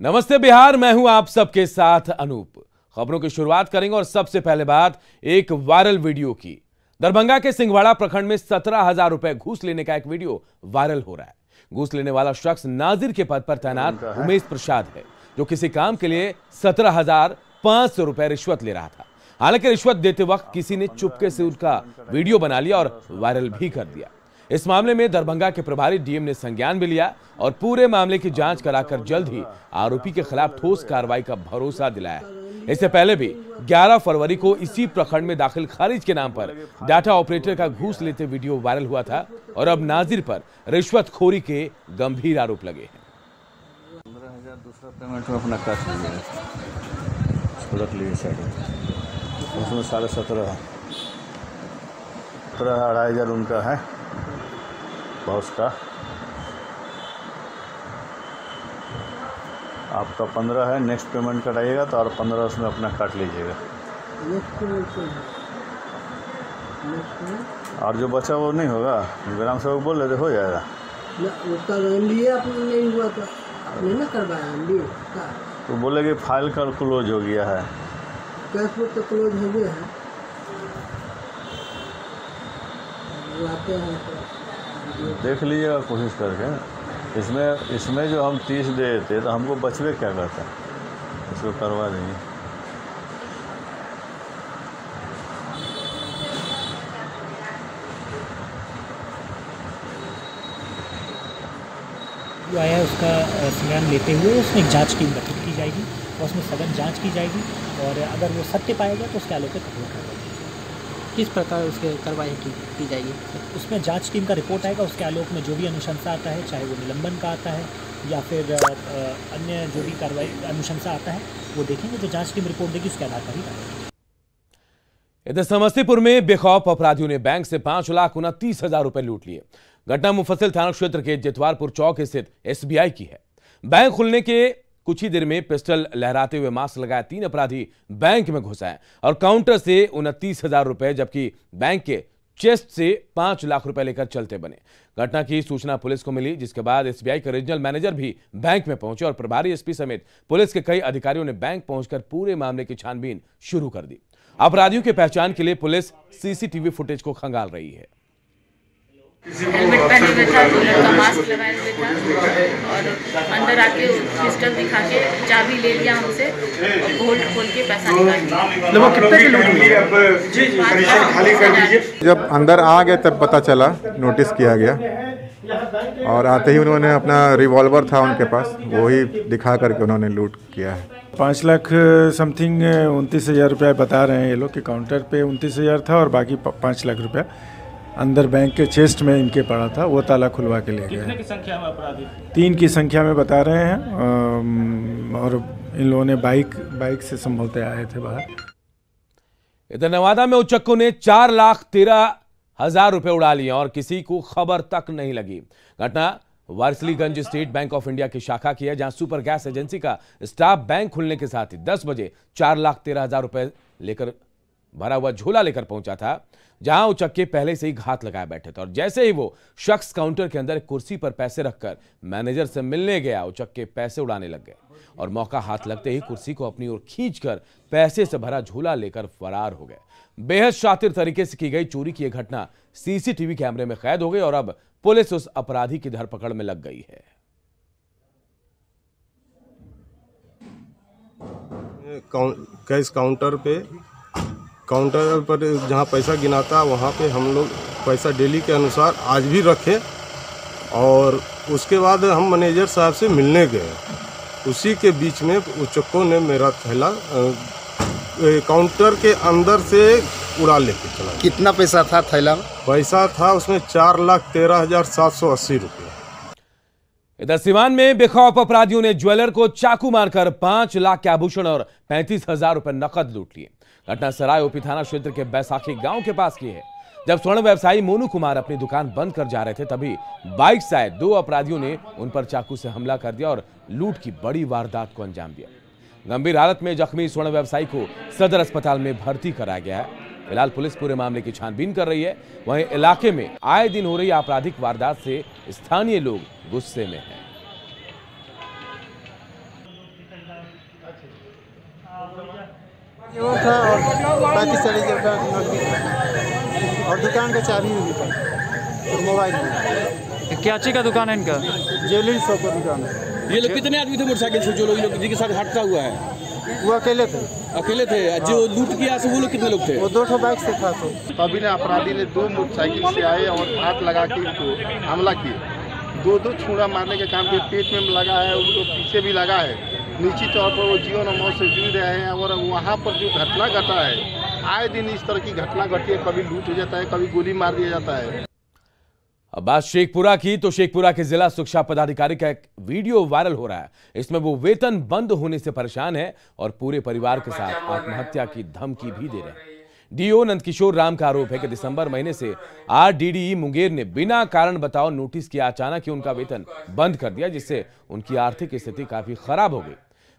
नमस्ते बिहार, मैं हूं आप सबके साथ अनूप। खबरों की शुरुआत करेंगे और सबसे पहले बात एक वायरल वीडियो की। दरभंगा के सिंघवाड़ा प्रखंड में 17,000 रुपए घूस लेने का एक वीडियो वायरल हो रहा है। घूस लेने वाला शख्स नाजिर के पद पर तैनात उमेश प्रसाद है, जो किसी काम के लिए 17,500 रुपए रिश्वत ले रहा था। हालांकि रिश्वत देते वक्त किसी ने चुपके से उसका वीडियो बना लिया और वायरल भी कर दिया। इस मामले में दरभंगा के प्रभारी डीएम ने संज्ञान भी लिया और पूरे मामले की जांच कराकर जल्द ही आरोपी के खिलाफ ठोस कार्रवाई का भरोसा दिलाया। इससे पहले भी 11 फरवरी को इसी प्रखंड में दाखिल खारिज के नाम पर डाटा ऑपरेटर का घूस लेते वीडियो वायरल हुआ था और अब नाजिर पर रिश्वतखोरी के गंभीर आरोप लगे हैं। 15,000 दूसरा पेमेंट में अपना काट लीजिए, रख लीजिए साइड में। उसमें 17,500 2,500 उनका है बॉस का। आपका 15 है, नेक्स्ट पेमेंट कराइएगा तो और 15 उसमें अपना काट लीजिएगा। और जो बचा वो नहीं होगा, ग्राम सेवक बोल रहे थे हो जाएगा। नहीं हुआ तो नहीं ना करवाया तो बोले कि फाइल का क्लोज हो गया है। कैश तो क्लोज हो गया है। आते हैं तो देख लीजिएगा कोशिश करके। इसमें जो हम 30 दे देते तो हमको बचवे क्या करता, इसको करवा देंगे। जो आया है उसका संज्ञान लेते हुए उसमें एक जांच टीम गठित की जाएगी और उसमें सघन जांच की जाएगी और अगर वो सत्य पाएगा तो उसके आलोक में कठोर कार्रवाई। किस प्रकार उसके कार्रवाई की जाएगी? उसमें जांच टीम का रिपोर्ट आएगा, उसके आलोक में जो भी अनुशंसा आता है, चाहे वो निलंबन का आता है या फिर अन्य जो भी कार्रवाई अनुशंसा आता है, वो देखेंगे। जो जांच टीम रिपोर्ट देगी उसके आधार पर ही कार्रवाई। इधर समस्तीपुर में बेखौफ अपराधियों ने बैंक से 5,29,000 रुपए लूट लिए। घटना मुफस्सिल थाना क्षेत्र के जितवारपुर चौक स्थित एसबीआई की है। बैंक खुलने के कुछ ही देर में पिस्टल लहराते हुए मास्क लगाए 3 अपराधी बैंक में घुस आए और काउंटर से 29,000 रुपए जबकि बैंक के चेस्ट से 5 लाख रुपए लेकर चलते बने। घटना की सूचना पुलिस को मिली, जिसके बाद एसबीआई के रीजनल मैनेजर भी बैंक में पहुंचे और प्रभारी एसपी समेत पुलिस के कई अधिकारियों ने बैंक पहुंचकर पूरे मामले की छानबीन शुरू कर दी। अपराधियों की पहचान के लिए पुलिस सीसीटीवी फुटेज को खंगाल रही है। हेलमेट पहने हुए था, 2 लड़का मास्क लगाए हुए था और अंदर आके पिस्टल दिखा के चाबी ले लिया हमसे और गोल्ड खोल के पैसा निकाल लिया। जब अंदर आ गए तब पता चला, नोटिस किया गया और आते ही उन्होंने अपना रिवॉल्वर था उनके पास, वही दिखा करके उन्होंने लूट किया है। 5 लाख समथिंग 29,000 रुपया बता रहे हैं ये लोग कि काउंटर पे 29,000 था और बाकी 5 लाख रुपया अंदर बैंक के चेस्ट में इनके पड़ा था, वो ताला खुलवा के ले गए। कितने की संख्या में अपराधी? 3 की संख्या में बता रहे हैं और इन लोगों ने बाइक से संभवतः आए थे बाहर। इधर नवादा में उचक्कों ने 4,13,000 रुपए उड़ा लिए और किसी को खबर तक नहीं लगी। घटना Warisaliganj state bank of India की शाखा की है, जहां सुपर गैस एजेंसी का स्टाफ बैंक खुलने के साथ ही 10 बजे 4,13,000 रुपए लेकर भरा हुआ झोला लेकर पहुंचा था, जहां उचक्के पहले से ही घात लगाए बैठे थे। और जैसे ही वो शख्स काउंटर के अंदर एक कुर्सी पर पैसे रखकर मैनेजर से मिलने गया, उचक्के पैसे उड़ाने लग गए और मौका हाथ लगते ही कुर्सी को अपनी ओर खींचकर पैसे से भरा झोला लेकर फरार हो गए। बेहद शातिर तरीके से की गई चोरी की यह घटना सीसीटीवी कैमरे में कैद हो गई और अब पुलिस उस अपराधी की धरपकड़ में लग गई है। कैश काउंटर पर जहाँ पैसा गिनाता वहाँ पे हम लोग पैसा डेली के अनुसार आज भी रखे और उसके बाद हम मैनेजर साहब से मिलने गए। उसी के बीच में उचक्कों ने मेरा थैला काउंटर के अंदर से उड़ा लेके चला। कितना पैसा था थैला में? पैसा था उसमें 4,13,780 रुपये। इधर सिवान में बेखौफ अपराधियों ने ज्वेलर को चाकू मारकर 5 लाख के आभूषण और 35,000 रुपए नकद लूट लिए। घटना सराय ओपी थाना क्षेत्र के बैसाखी गांव के पास की है। जब स्वर्ण व्यवसायी मोनू कुमार अपनी दुकान बंद कर जा रहे थे, तभी बाइक से आए 2 अपराधियों ने उन पर चाकू से हमला कर दिया और लूट की बड़ी वारदात को अंजाम दिया। गंभीर हालत में जख्मी स्वर्ण व्यवसायी को सदर अस्पताल में भर्ती कराया गया है। फिलहाल पुलिस पूरे मामले की छानबीन कर रही है। वहीं इलाके में आए दिन हो रही आपराधिक वारदात से स्थानीय लोग गुस्से में हैं। वो था और 35-40 रुपया नकदी था और दुकान का चाबी भी था और मोबाइल भी। क्या चीज का दुकान है इनका? ज्वेलरी शॉप का दुकान है। ये लोग कितने आदमी थे मोटरसाइकिल से जो लोग जिनके साथ हादसा हुआ है? वो अकेले थे। अकेले थे? जो लूट किया से वो लोग कितने लोग थे? वो 2 बाइक से था। तो अभी ने अपराधी ने 2 मोटरसाइकिल से आए और हाथ लगा के इनको हमला किए। 2 छुरा मारने के काम के पेट में लगा है, उनको पीछे भी लगा है। निश्चित तौर पर वो जीवन और मौत से जूझ रहे हैं और वहाँ पर जो घटना घटा है, आए दिन इस तरह की घटना घटी है। कभी लूट हो जाता है, कभी गोली मार दिया जाता है। अब बात शेखपुरा की, तो शेखपुरा के जिला शिक्षा पदाधिकारी का एक वीडियो वायरल हो रहा है। इसमें वो वेतन बंद होने से परेशान है और पूरे परिवार के साथ आत्महत्या की धमकी भी दे रहे हैं। डीओ नंदकिशोर राम का आरोप है कि दिसंबर महीने से आरडीडीई मुंगेर ने बिना कारण बताओ नोटिस किया, अचानक ही उनका वेतन बंद कर दिया, जिससे उनकी आर्थिक स्थिति काफी खराब हो गई।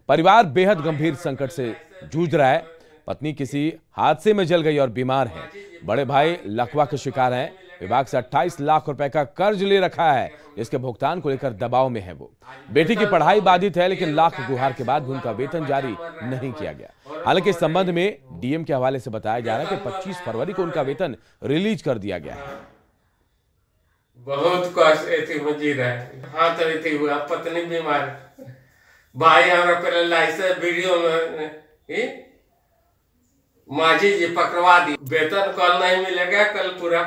परिवार बेहद गंभीर संकट से जूझ रहा है। पत्नी किसी हादसे में जल गई और बीमार है। बड़े भाई लकवा के शिकार हैं। विभाग से 28 लाख रुपए का कर्ज ले रखा है, जिसके भुगतान को लेकर दबाव में है वो। बेटी की पढ़ाई बाधित है, लेकिन लाख गुहार के बाद भी उनका वेतन जारी नहीं किया गया। हालांकि इस संबंध में डीएम के हवाले से बताया जा रहा है कि 25 फरवरी को उनका वेतन रिलीज कर दिया गया है। बहुत कष्ट जी रहा है। हाँ तो हुआ, पत्नी बीमार, भाई हमारा पहले लाइसेंस वीडियो में माझी जी पकड़वा दी। वेतन कल नहीं मिलेगा, कल पूरा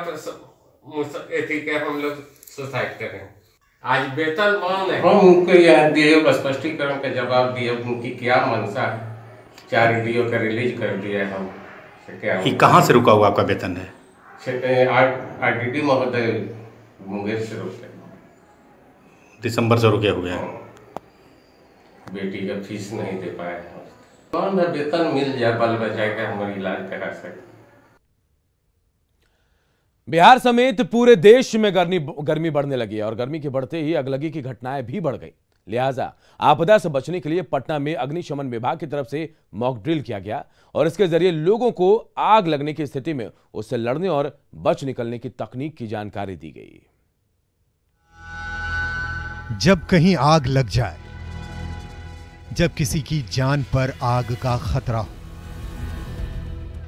के हम लोग सुसाइड करें। आज वेतन बंद है। हम उनको यह दिए स्पष्टीकरण का जवाब दिए, उनकी क्या मंशा है। 4 वीडियो का रिलीज कर दिया है। हम क्या कहाँ से रुका हुआ आपका वेतन है? आरडीडी महोदय मुंगेर से रुके, दिसंबर से रुके हुए हैं। बेटी का फीस नहीं दे पाया है। कौन वेतन मिल जाए, बाल बचा के हमारा इलाज करा सके। बिहार समेत पूरे देश में गर्मी बढ़ने लगी है और गर्मी के बढ़ते ही अगलगी की घटनाएं भी बढ़ गई। लिहाजा आपदा से बचने के लिए पटना में अग्निशमन विभाग की तरफ से मॉक ड्रिल किया गया और इसके जरिए लोगों को आग लगने की स्थिति में उससे लड़ने और बच निकलने की तकनीक की जानकारी दी गई। जब कहीं आग लग जाए, जब किसी की जान पर आग का खतरा हो,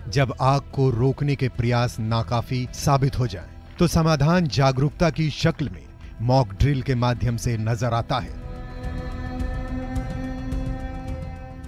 जब आग को रोकने के प्रयास नाकाफी साबित हो जाए, तो समाधान जागरूकता की शक्ल में मॉक ड्रिल के माध्यम से नजर आता है।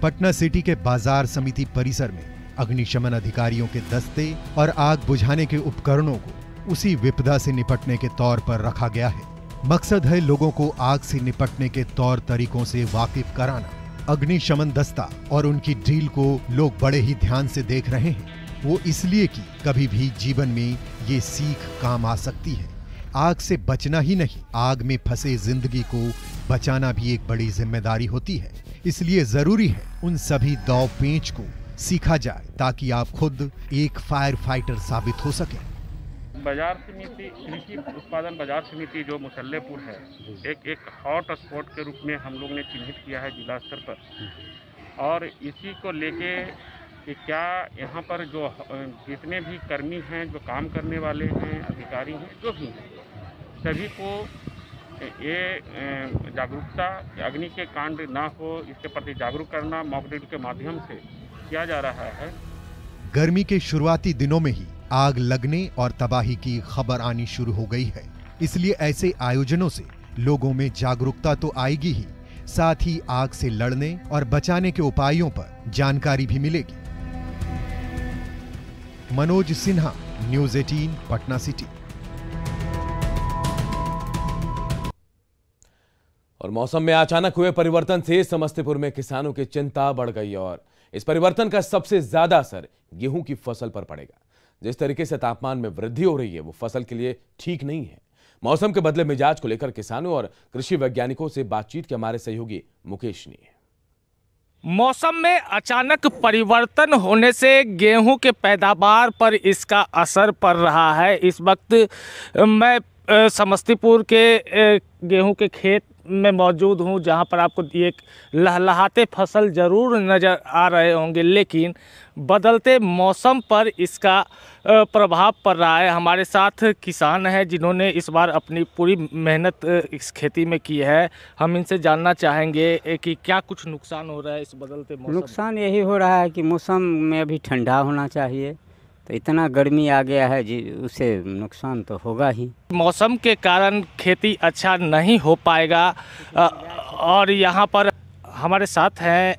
पटना सिटी के बाजार समिति परिसर में अग्निशमन अधिकारियों के दस्ते और आग बुझाने के उपकरणों को उसी विपदा से निपटने के तौर पर रखा गया है। मकसद है लोगों को आग से निपटने के तौर तरीकों से वाकिफ कराना। अग्निशमन दस्ता और उनकी ड्रिल को लोग बड़े ही ध्यान से देख रहे हैं। वो इसलिए कि कभी भी जीवन में ये सीख काम आ सकती है। आग से बचना ही नहीं, आग में फंसे जिंदगी को बचाना भी एक बड़ी जिम्मेदारी होती है। इसलिए जरूरी है उन सभी दांव पेंच को सीखा जाए ताकि आप खुद एक फायर फाइटर साबित हो सके। बाजार समिति, कृषि उत्पादन बाजार समिति जो मुसल्लेपुर है, एक हॉट स्पॉट के रूप में हम लोग ने चिन्हित किया है जिला स्तर पर। और इसी को लेके कि क्या यहाँ पर जो जितने भी कर्मी हैं, जो काम करने वाले हैं, अधिकारी हैं, जो भी हैं, सभी को ये जागरूकता, अग्नि के कांड ना हो, इसके प्रति जागरूक करना मॉक ड्रिल के माध्यम से किया जा रहा है। गर्मी के शुरुआती दिनों में ही आग लगने और तबाही की खबर आनी शुरू हो गई है। इसलिए ऐसे आयोजनों से लोगों में जागरूकता तो आएगी ही, साथ ही आग से लड़ने और बचाने के उपायों पर जानकारी भी मिलेगी। Manoj Sinha, news 18, Patna city. और मौसम में अचानक हुए परिवर्तन से समस्तीपुर में किसानों की चिंता बढ़ गई और इस परिवर्तन का सबसे ज्यादा असर गेहूं की फसल पर पड़ेगा। जिस तरीके से तापमान में वृद्धि हो रही है, वो फसल के लिए ठीक नहीं है। मौसम के बदले मिजाज को लेकर किसानों और कृषि वैज्ञानिकों से बातचीत के हमारे सहयोगी मुकेश ने। मौसम में अचानक परिवर्तन होने से गेहूं के पैदावार पर इसका असर पड़ रहा है। इस वक्त मैं समस्तीपुर के गेहूं के खेत में मौजूद हूं, जहां पर आपको ये लहलहाते फसल ज़रूर नज़र आ रहे होंगे, लेकिन बदलते मौसम पर इसका प्रभाव पड़ रहा है। हमारे साथ किसान हैं जिन्होंने इस बार अपनी पूरी मेहनत इस खेती में की है। हम इनसे जानना चाहेंगे कि क्या कुछ नुकसान हो रहा है इस बदलते मौसम। नुकसान यही हो रहा है कि मौसम में अभी ठंडा होना चाहिए, तो इतना गर्मी आ गया है जी, उससे नुकसान तो होगा ही। मौसम के कारण खेती अच्छा नहीं हो पाएगा। और यहाँ पर हमारे साथ हैं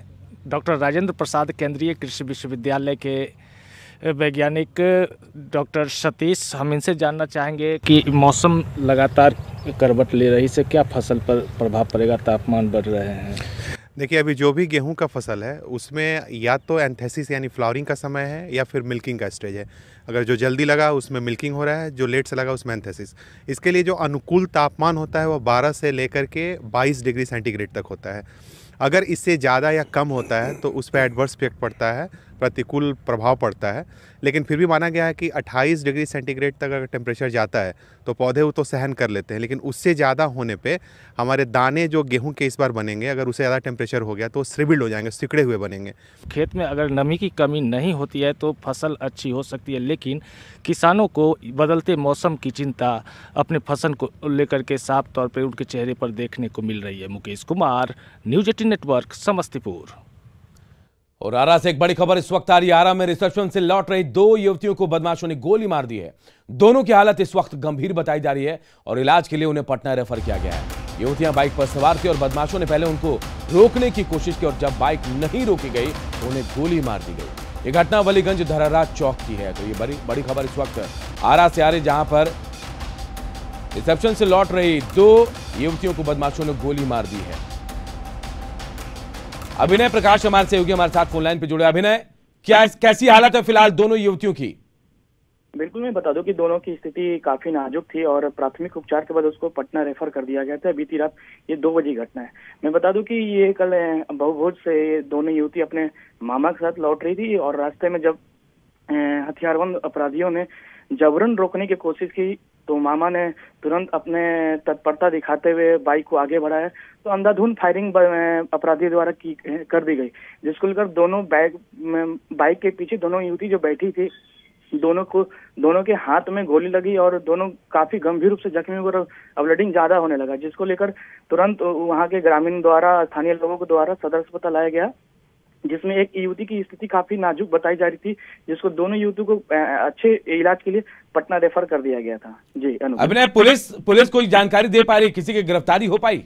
डॉक्टर राजेंद्र प्रसाद, केंद्रीय कृषि विश्वविद्यालय के वैज्ञानिक डॉक्टर सतीश। हम इनसे जानना चाहेंगे कि मौसम लगातार करवट ले रही से क्या फसल पर प्रभाव पड़ेगा, तापमान बढ़ रहे हैं। देखिए, अभी जो भी गेहूं का फसल है उसमें या तो एंथेसिस यानी फ्लावरिंग का समय है या फिर मिल्किंग का स्टेज है। अगर जो जल्दी लगा उसमें मिल्किंग हो रहा है, जो लेट से लगा उसमें एंथेसिस। इसके लिए जो अनुकूल तापमान होता है वो 12 से लेकर के 22 डिग्री सेंटीग्रेड तक होता है। अगर इससे ज़्यादा या कम होता है तो उस पर एडवर्स इफेक्ट पड़ता है, प्रतिकूल प्रभाव पड़ता है। लेकिन फिर भी माना गया है कि 28 डिग्री सेंटीग्रेड तक अगर टेम्परेचर जाता है तो पौधे वो तो सहन कर लेते हैं, लेकिन उससे ज़्यादा होने पे हमारे दाने जो गेहूं के इस बार बनेंगे, अगर उससे ज़्यादा टेम्परेचर हो गया तो श्रिबिल्ड हो जाएंगे, सिकड़े हुए बनेंगे। खेत में अगर नमी की कमी नहीं होती है तो फसल अच्छी हो सकती है, लेकिन किसानों को बदलते मौसम की चिंता अपने फसल को लेकर के साफ तौर पर उनके चेहरे पर देखने को मिल रही है। Mukesh Kumar, news 18 network, Samastipur. और आरा से एक बड़ी खबर इस वक्त आ रही है। आरा में रिसेप्शन से लौट रही 2 युवतियों को बदमाशों ने गोली मार दी है। दोनों की हालत इस वक्त गंभीर बताई जा रही है और इलाज के लिए उन्हें पटना रेफर किया गया है। युवतियां बाइक पर सवार थी और बदमाशों ने पहले उनको रोकने की कोशिश की और जब बाइक नहीं रोकी गई तो उन्हें गोली मार दी गई। ये घटना वलीगंज धरारा चौक की है। तो ये बड़ी खबर इस वक्त आरा से आ रही, जहां पर रिसेप्शन से लौट रही 2 युवतियों को बदमाशों ने गोली मार दी है। अभिनय प्रकाश हमारे सहयोगी हमारे साथ फोन लाइन पे जुड़े। अभिनय, कैसी हालत है फिलहाल दोनों युवतियों की? बिल्कुल, मैं बता दूं कि दोनों की स्थिति काफी नाजुक थी और प्राथमिक उपचार के बाद उसको पटना रेफर कर दिया गया था। बीती रात ये 2 बजे घटना है। मैं बता दूं कि ये कल बहुभोज से दोनों युवती अपने मामा के साथ लौट रही थी और रास्ते में जब हथियारबंद अपराधियों ने जबरन रोकने की कोशिश की तो मामा ने तुरंत अपने तत्परता दिखाते हुए बाइक को आगे बढ़ाया तो अंधाधुंध फायरिंग अपराधी द्वारा कर दी गई, जिसको लेकर बाइक के पीछे दोनों युवती जो बैठी थी, दोनों के हाथ में गोली लगी और दोनों काफी गंभीर रूप से जख्मी हुए और ब्लीडिंग ज्यादा होने लगा, जिसको लेकर तुरंत वहां के ग्रामीण द्वारा, स्थानीय लोगों के द्वारा सदर अस्पताल लाया गया, जिसमें एक युवती की स्थिति काफी नाजुक बताई जा रही थी, जिसको दोनों युवतियों को अच्छे इलाज के लिए पटना रेफर कर दिया गया था। जी अभिनय, पुलिस कोई जानकारी दे पा रही, किसी की गिरफ्तारी हो पाई?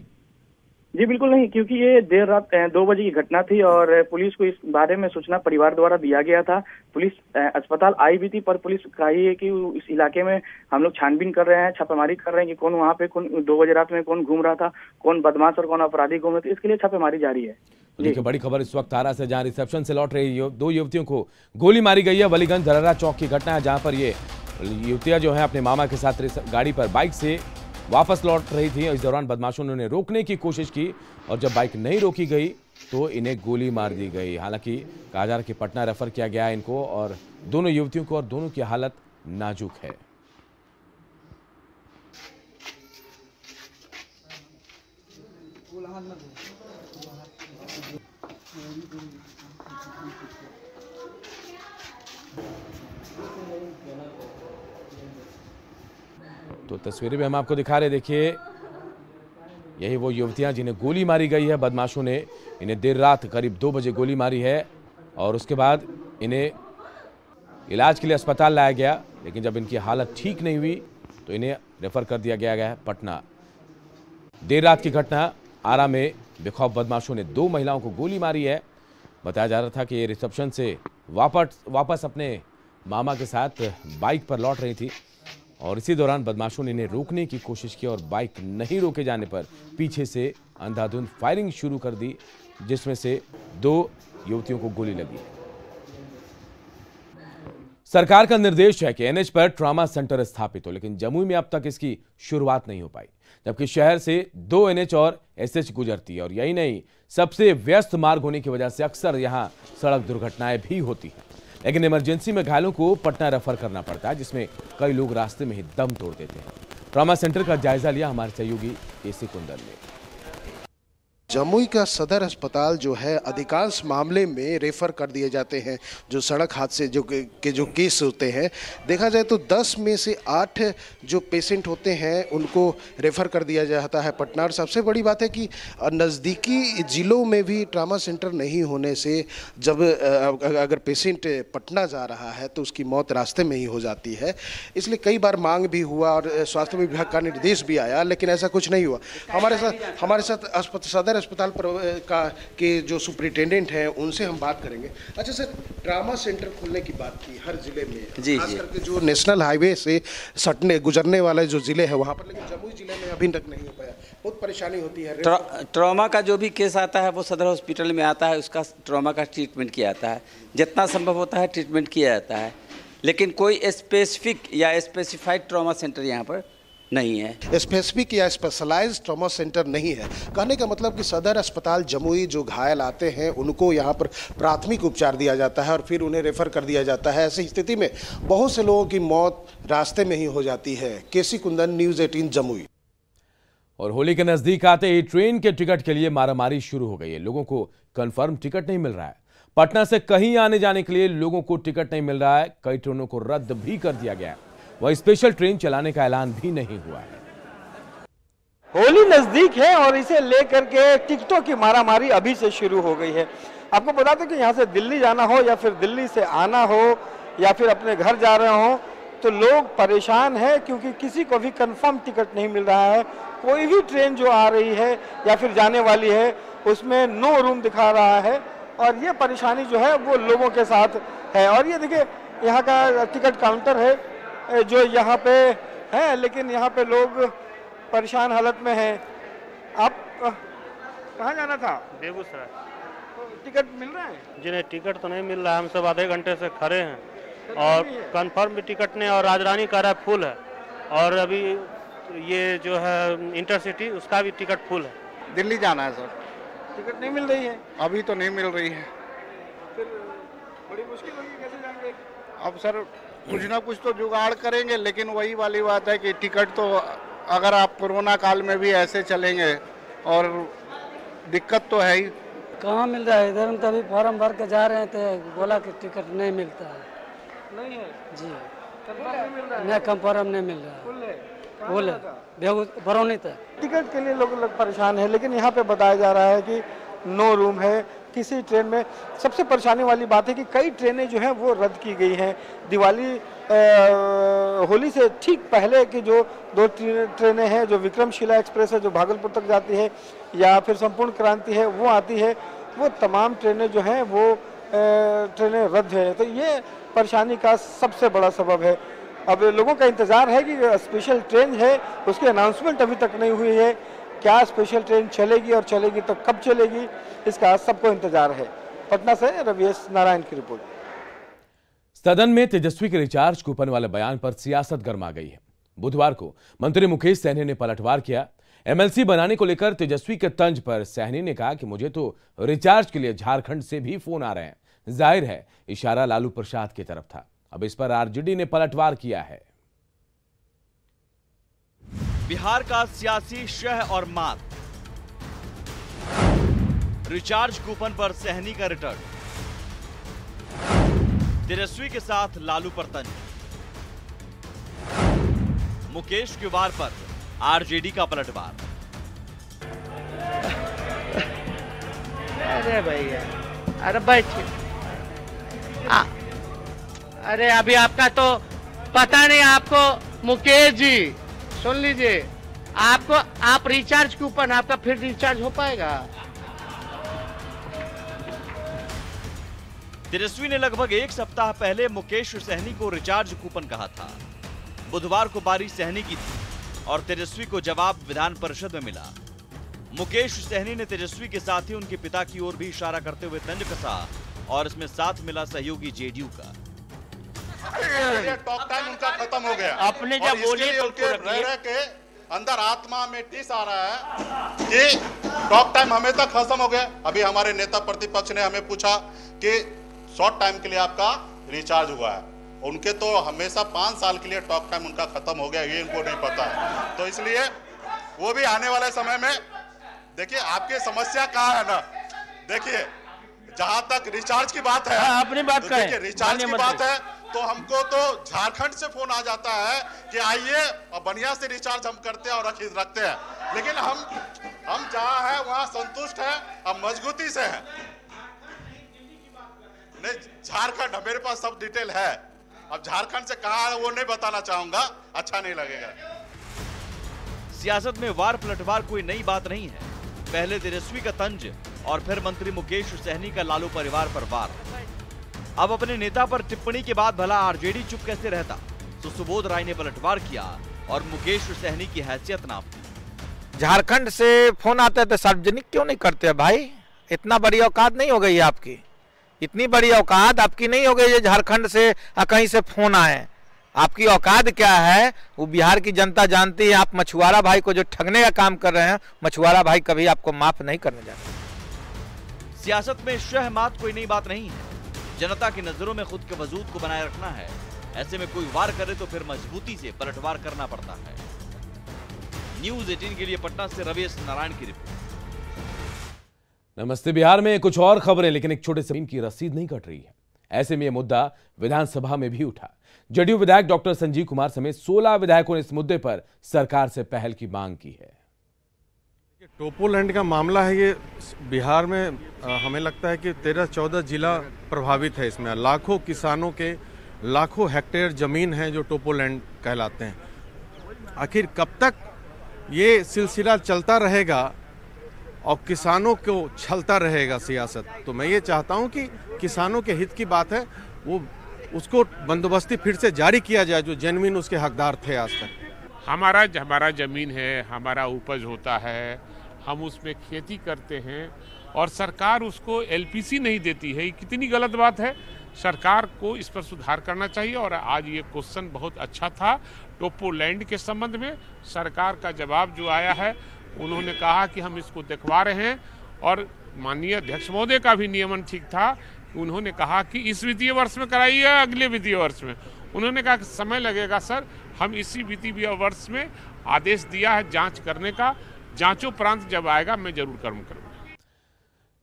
जी बिल्कुल नहीं, क्योंकि ये देर रात 2 बजे की घटना थी और पुलिस को इस बारे में सूचना परिवार द्वारा दिया गया था। पुलिस अस्पताल आई भी थी, पर पुलिस कही है कि इस इलाके में हम लोग छानबीन कर रहे हैं, छापेमारी कर रहे हैं कि कौन वहाँ पे 2 बजे रात में कौन घूम रहा था, कौन बदमाश और कौन अपराधी घूम रहे थे, इसके लिए छापेमारी जारी है। देखिए, बड़ी खबर इस वक्त आरा से, जहां रिसेप्शन से लौट रही 2 युवतियों को गोली मारी गई है। वलीगंज धरारा चौक की घटना है, जहां पर ये युवतियां जो है अपने मामा के साथ गाड़ी पर बाइक से वापस लौट रही थी। इस दौरान बदमाशों ने उन्हें रोकने की कोशिश की और जब बाइक नहीं रोकी गई तो इन्हें गोली मार दी गई। हालांकि कहा जा रहा है कि पटना रेफर किया गया इनको और दोनों युवतियों को, और दोनों की हालत नाजुक है। तो तस्वीरें भी हम आपको दिखा रहे, देखिए यही वो युवतियां जिन्हें गोली मारी गई है। बदमाशों ने इन्हें देर रात करीब 2 बजे गोली मारी है और उसके बाद इन्हें इलाज के लिए अस्पताल लाया गया, लेकिन जब इनकी हालत ठीक नहीं हुई तो इन्हें रेफर कर दिया गया है पटना। देर रात की घटना, आरा में बेखौफ बदमाशों ने 2 महिलाओं को गोली मारी है। बताया जा रहा था कि ये रिसेप्शन से वापस अपने मामा के साथ बाइक पर लौट रही थी और इसी दौरान बदमाशों ने इन्हें रोकने की कोशिश की और बाइक नहीं रोके जाने पर पीछे से अंधाधुंध फायरिंग शुरू कर दी, जिसमें से 2 युवतियों को गोली लगी। सरकार का निर्देश है कि एनएच पर ट्रॉमा सेंटर स्थापित हो, लेकिन जमुई में अब तक इसकी शुरुआत नहीं हो पाई, जबकि शहर से 2 एनएच और एसएच गुजरती है और यही नहीं, सबसे व्यस्त मार्ग होने की वजह से अक्सर यहां सड़क दुर्घटनाएं भी होती हैं। लेकिन इमरजेंसी में घायलों को पटना रेफर करना पड़ता है, जिसमें कई लोग रास्ते में ही दम तोड़ देते हैं। ट्रॉमा सेंटर का जायजा लिया हमारे सहयोगी केसी कुंदन ने। जमुई का सदर अस्पताल जो है अधिकांश मामले में रेफर कर दिए जाते हैं। जो सड़क हादसे जो केस होते हैं, देखा जाए तो 10 में से 8 जो पेशेंट होते हैं उनको रेफर कर दिया जाता है पटना। और सबसे बड़ी बात है कि नज़दीकी ज़िलों में भी ट्रामा सेंटर नहीं होने से जब अगर पेशेंट पटना जा रहा है तो उसकी मौत रास्ते में ही हो जाती है। इसलिए कई बार मांग भी हुआ और स्वास्थ्य विभाग का निर्देश भी आया, लेकिन ऐसा कुछ नहीं हुआ। हमारे साथ सदर अस्पताल के जो सुपरिटेंडेंट हैं उनसे हम बात करेंगे। अच्छा सर, ट्रामा सेंटर खोलने की बात की हर जिले में, खास करके जो नेशनल हाईवे से गुजरने वाले जो जिले हैं वहाँ पर, लेकिन जमुई जिले में अभी तक नहीं हो पाया। बहुत परेशानी होती है। ट्रॉमा का जो भी केस आता है वो सदर हॉस्पिटल में आता है, उसका ट्रॉमा का ट्रीटमेंट किया जाता है। जितना संभव होता है ट्रीटमेंट किया जाता है, लेकिन कोई स्पेसिफिक या स्पेसिफाइड ट्रॉमा सेंटर यहाँ पर नहीं है। स्पेसिफिक या स्पेशलाइज्ड ट्रॉमा सेंटर नहीं है। कहने का मतलब कि सदर अस्पताल जमुई जो घायल आते हैं उनको यहाँ पर प्राथमिक उपचार दिया जाता है और फिर उन्हें रेफर कर दिया जाता है। ऐसी स्थिति में बहुत से लोगों की मौत रास्ते में ही हो जाती है। केसी कुंदन, न्यूज़ 18 जमुई। और होली के नजदीक आते ही ट्रेन के टिकट के लिए मारामारी शुरू हो गई है। लोगों को कंफर्म टिकट नहीं मिल रहा है। पटना से कहीं आने जाने के लिए लोगों को टिकट नहीं मिल रहा है। कई ट्रेनों को रद्द भी कर दिया गया है। वह स्पेशल ट्रेन चलाने का ऐलान भी नहीं हुआ है। होली नजदीक है और इसे लेकर के टिकटों की मारामारी अभी से शुरू हो गई है। आपको बता दें कि यहाँ से दिल्ली जाना हो या फिर दिल्ली से आना हो या फिर अपने घर जा रहे हो तो लोग परेशान हैं, क्योंकि किसी को भी कंफर्म टिकट नहीं मिल रहा है। कोई भी ट्रेन जो आ रही है या फिर जाने वाली है उसमें नो रूम दिखा रहा है और ये परेशानी जो है वो लोगों के साथ है। और ये देखिए यहाँ का टिकट काउंटर है जो यहाँ पे है, लेकिन यहाँ पे लोग परेशान हालत में हैं। आप कहाँ जाना था? बेगूसराय। तो टिकट मिल रहा है? जी नहीं, टिकट तो नहीं मिल रहा है। हम सब आधे घंटे से खड़े हैं और कंफर्म भी टिकट नहीं, और राजरानी का रहा फुल है, और अभी ये जो है इंटरसिटी उसका भी टिकट फुल है। दिल्ली जाना है सर, टिकट नहीं मिल रही है। अभी तो नहीं मिल रही है। फिर बड़ी मुश्किल होगी, कैसे जाएंगे? अब सर कुछ ना कुछ तो जुगाड़ करेंगे, लेकिन वही वाली बात है कि टिकट तो अगर आप कोरोना काल में भी ऐसे चलेंगे और दिक्कत तो है ही। कहाँ मिल रहा है? इधर हम तभी फॉर्म भर के जा रहे थे, बोला कि टिकट नहीं मिलता है। नहीं है जी, नहीं मिल रहा है। नहीं, कंफर्म नहीं मिल रहा है। बोले बरौनी तक टिकट के लिए लोग परेशान है, लेकिन यहाँ पे बताया जा रहा है कि नो रूम है किसी ट्रेन में। सबसे परेशानी वाली बात है कि कई ट्रेनें जो हैं वो रद्द की गई हैं। दिवाली होली से ठीक पहले की जो 2 ट्रेनें हैं, जो विक्रमशिला एक्सप्रेस है जो भागलपुर तक जाती है, या फिर संपूर्ण क्रांति है वो आती है, वो तमाम ट्रेनें जो हैं वो ट्रेनें रद्द है। तो ये परेशानी का सबसे बड़ा सबब है। अब लोगों का इंतज़ार है कि स्पेशल ट्रेन है उसकी अनाउंसमेंट अभी तक नहीं हुई है। क्या स्पेशल ट्रेन चलेगी और चलेगी तो कब चलेगी, इसका सबको इंतजार है। पटना से रविश नारायण की रिपोर्ट। सदन में तेजस्वी के रिचार्ज कूपन वाले बयान पर सियासत गर्मा गई है। बुधवार को मंत्री मुकेश सहनी ने पलटवार किया। एमएलसी बनाने को लेकर तेजस्वी के तंज पर सहनी ने कहा कि मुझे तो रिचार्ज के लिए झारखंड से भी फोन आ रहे हैं। जाहिर है इशारा लालू प्रसाद की तरफ था। अब इस पर आरजेडी ने पलटवार किया है। बिहार का सियासी शह और मात, रिचार्ज कूपन पर सहनी का रिटर्न, तेजस्वी के साथ लालू पर तंज, मुकेश के वार पर आरजेडी का पलटवार। अरे भैया, अरे बैठिए। अरे अभी आपका तो पता नहीं। आपको मुकेश जी सुन लीजिए, आपको आप रिचार्ज कूपन आपका फिर रिचार्ज हो पाएगा। तेजस्वी ने लगभग 1 सप्ताह पहले मुकेश सहनी को रिचार्ज कूपन कहा था। बुधवार को बारी सहनी की थी और तेजस्वी को जवाब विधान परिषद में मिला। मुकेश सहनी ने तेजस्वी के साथ ही उनके पिता की ओर भी इशारा करते हुए तंज कसा और इसमें साथ मिला सहयोगी जेडीयू का। टॉक टाइम उनका खत्म हो गया। अपने जब बोले तो रह के अंदर आत्मा में टिस आ रहा है कि टॉक टाइम हमेशा खत्म हो गया। अभी हमारे नेता प्रतिपक्ष ने हमें पूछा कि शॉर्ट टाइम के लिए आपका रिचार्ज हुआ है, उनके तो हमेशा 5 साल के लिए टॉक टाइम उनका खत्म हो गया, ये इनको नहीं पता है। तो इसलिए वो भी आने वाले समय में देखिए आपकी समस्या कहाँ है ना, देखिए जहां तक रिचार्ज की बात है, अपनी बात तो करें, देखिए रिचार्ज की बात है तो हमको तो झारखंड से फोन आ जाता है कि आइए और बढ़िया से रिचार्ज हम करते हैं और रखते हैं, लेकिन हम जहाँ है वहाँ संतुष्ट है और मजबूती से है। नहीं, झारखंड मेरे पास सब डिटेल है, अब झारखंड से कहाँ है वो नहीं बताना चाहूंगा, अच्छा नहीं लगेगा। सियासत में वार पलटवार कोई नई बात नहीं है। पहले तेजस्वी का तंज और फिर मंत्री मुकेश सहनी का लालू परिवार पर वार। अब अपने नेता पर टिप्पणी के बाद भला आरजेडी चुप कैसे रहता, तो सुबोध राय ने पलटवार किया और मुकेश सहनी की हैसियत नापी। झारखंड से फोन आता है तो सार्वजनिक क्यों नहीं करते भाई? इतना बड़ी औकात नहीं हो गई है आपकी, इतनी बड़ी औकात आपकी नहीं हो गई है झारखंड से कहीं से फोन आए। आपकी औकात क्या है वो बिहार की जनता जानती है। आप मछुआरा भाई को जो ठगने का काम कर रहे हैं, मछुआरा भाई कभी आपको माफ नहीं करने जाते। सियासत में शह मात कोई नई बात नहीं है। जनता की नजरों में खुद के वजूद को बनाए रखना है। ऐसे में कोई वार करे तो फिर मजबूती से पलटवार करना पड़ता है। न्यूज़ 18 के लिए पटना से रवीश नारायण की रिपोर्ट। नमस्ते बिहार में कुछ और खबरें, लेकिन एक छोटे से की रसीद नहीं कट रही है। ऐसे में यह मुद्दा विधानसभा में भी उठा। जदयू विधायक डॉक्टर संजीव कुमार समेत 16 विधायकों ने इस मुद्दे पर सरकार से पहल की मांग की है। टोपोलैंड का मामला है, ये बिहार में हमें लगता है कि 13-14 जिला प्रभावित है। इसमें लाखों किसानों के लाखों हेक्टेयर जमीन है जो टोपोलैंड कहलाते हैं। आखिर कब तक ये सिलसिला चलता रहेगा और किसानों को छलता रहेगा सियासत? तो मैं ये चाहता हूं कि किसानों के हित की बात है, वो उसको बंदोबस्ती फिर से जारी किया जाए जो जेन्युइन उसके हकदार थे आज तक। हमारा जमीन है, हमारा उपज होता है, हम उसमें खेती करते हैं और सरकार उसको एलपीसी नहीं देती है। ये कितनी गलत बात है। सरकार को इस पर सुधार करना चाहिए। और आज ये क्वेश्चन बहुत अच्छा था। टोपोलैंड के संबंध में सरकार का जवाब जो आया है, उन्होंने कहा कि हम इसको दिखवा रहे हैं। और माननीय अध्यक्ष महोदय का भी नियमन ठीक था। उन्होंने कहा कि इस वित्तीय वर्ष में कराइए या अगले वित्तीय वर्ष में। उन्होंने कहा कि समय लगेगा सर, हम इसी वित्तीय वर्ष में आदेश दिया है जांच करने का। जांचोपरांत जब आएगा मैं जरूर करूंगा।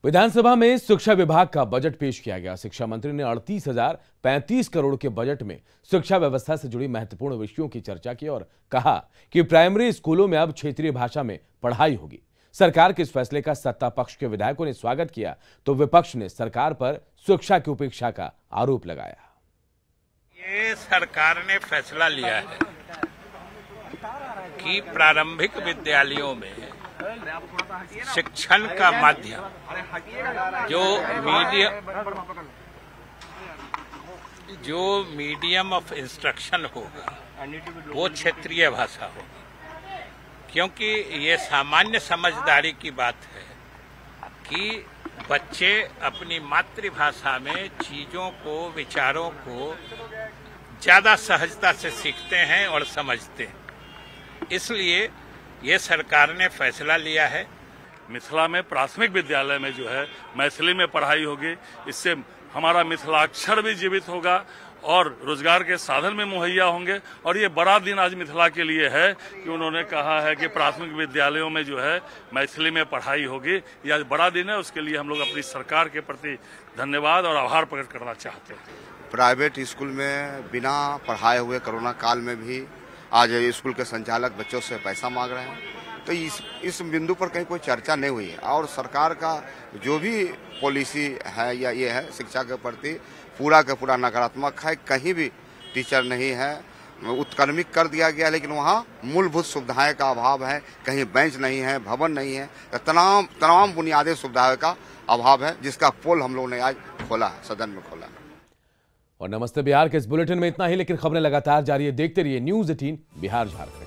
विधानसभा में शिक्षा विभाग का बजट पेश किया गया। शिक्षा मंत्री ने 38,035 करोड़ के बजट में शिक्षा व्यवस्था से जुड़ी महत्वपूर्ण विषयों की चर्चा की और कहा कि प्राइमरी स्कूलों में अब क्षेत्रीय भाषा में पढ़ाई होगी। सरकार के इस फैसले का सत्ता पक्ष के विधायकों ने स्वागत किया तो विपक्ष ने सरकार पर शिक्षा की उपेक्षा का आरोप लगाया। ये सरकार ने फैसला लिया है कि प्रारंभिक विद्यालयों में शिक्षण का माध्यम जो मीडियम ऑफ इंस्ट्रक्शन होगा वो क्षेत्रीय भाषा होगा। क्योंकि ये सामान्य समझदारी की बात है कि बच्चे अपनी मातृभाषा में चीजों को, विचारों को ज्यादा सहजता से सीखते हैं और समझते हैं। इसलिए ये सरकार ने फैसला लिया है। मिथिला में प्राथमिक विद्यालय में जो है मैथिली में पढ़ाई होगी। इससे हमारा मिथिलाक्षर भी जीवित होगा और रोजगार के साधन में मुहैया होंगे। और ये बड़ा दिन आज मिथिला के लिए है कि उन्होंने कहा है कि प्राथमिक विद्यालयों में जो है मैथिली में पढ़ाई होगी। ये आज बड़ा दिन है, उसके लिए हम लोग अपनी सरकार के प्रति धन्यवाद और आभार प्रकट करना चाहते हैं। प्राइवेट स्कूल में बिना पढ़ाए हुए कोरोना काल में भी आज स्कूल के संचालक बच्चों से पैसा मांग रहे हैं। तो इस बिंदु पर कहीं कोई चर्चा नहीं हुई है। और सरकार का जो भी पॉलिसी है या ये है शिक्षा के प्रति पूरा का पूरा नकारात्मक है। कहीं भी टीचर नहीं है, उत्क्रमित कर दिया गया, लेकिन वहाँ मूलभूत सुविधाएं का अभाव है। कहीं बेंच नहीं है, भवन नहीं है, तमाम बुनियादी सुविधाओं का अभाव है, जिसका पोल हम लोगों ने आज खोला है, सदन में खोला। और नमस्ते बिहार के इस बुलेटिन में इतना ही, लेकिन खबरें लगातार जारी है। देखते रहिए न्यूज़ 18 बिहार झारखंड।